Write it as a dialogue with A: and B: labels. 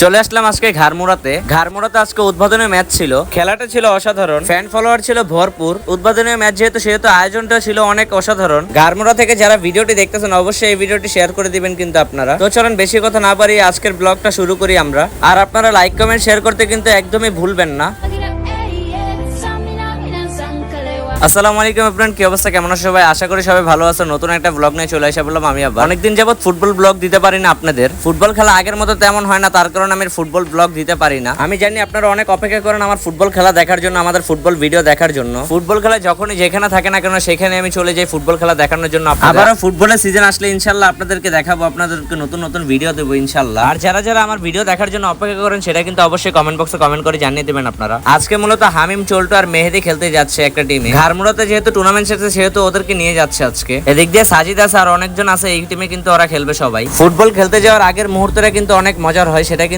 A: চলে আসলাম আজকে ঘাড়মুড়াতে আজকে উদ্বোধনীয় ম্যাচ ছিল। খেলাটা ছিল অসাধারণ, ফ্যান ফলোয়ার ছিল ভরপুর। উদ্বোধনীয় ম্যাচ সেহেতু আয়োজনটা ছিল অনেক অসাধারণ। ঘাড়মুড়া থেকে যারা ভিডিওটি দেখতেছেন অবশ্যই এই ভিডিওটি শেয়ার করে দিবেন কিন্তু আপনারা। তো চলেন বেশি কথা না পারি আজকের ব্লগটা শুরু করি আমরা। আর আপনারা লাইক কমেন্ট শেয়ার করতে কিন্তু একদমই ভুলবেন না। আসসালামু আলাইকুম এভরিওয়ান, কি অবস্থা, কেমন আছো সবাই? আশা করি সবাই ভালো আছো। নতুন একটা ব্লগ নিয়ে চলে আসা বললাম আমি আবার। অনেকদিন যাবত ফুটবল ব্লগ দিতে পারি না আপনাদের। ফুটবল খেলা আগের মতো তেমন হয় না, তার কারণে আমি ফুটবল ব্লগ দিতে পারি না। আমি জানি আপনারা অনেক অপেক্ষা করেন আমার ফুটবল খেলা দেখার জন্য, আমাদের ফুটবল ভিডিও দেখার জন্য। ফুটবল খেলা যখনই যেখানে থাকে না কেন সেখানে আমি চলে যাই ফুটবল খেলা দেখানোর জন্য। আবারও ফুটবলের সিজন আসলে ইনশাল্লাহ আপনাদেরকে দেখাবো, আপনাদেরকে নতুন নতুন ভিডিও দেবো ইনশাল্লাহ। আর যারা যারা আমার ভিডিও দেখার জন্য অপেক্ষা করেন সেটা কিন্তু অবশ্যই কমেন্ট বক্সে কমেন্ট করে জানিয়ে দেবেন আপনারা। আজকে মূলত হামিম, চল্টু আর মেহেদি খেলতে যাচ্ছে একটা টিমে। ঘাড়মুড়াতে যেহেতু টুর্নামেন্ট শেষে সেহেতু ওদেরকে নিয়ে যাচ্ছে আজকে। এদিক দিয়ে সাজিদ আছে আর অনেকজন আছে, এই টিমে কিন্তু ওরা খেলবে সবাই। ফুটবল খেলতে যাওয়ার আগের মুহূর্তটা কিন্তু অনেক মজার হয়, সেটা কিন্তু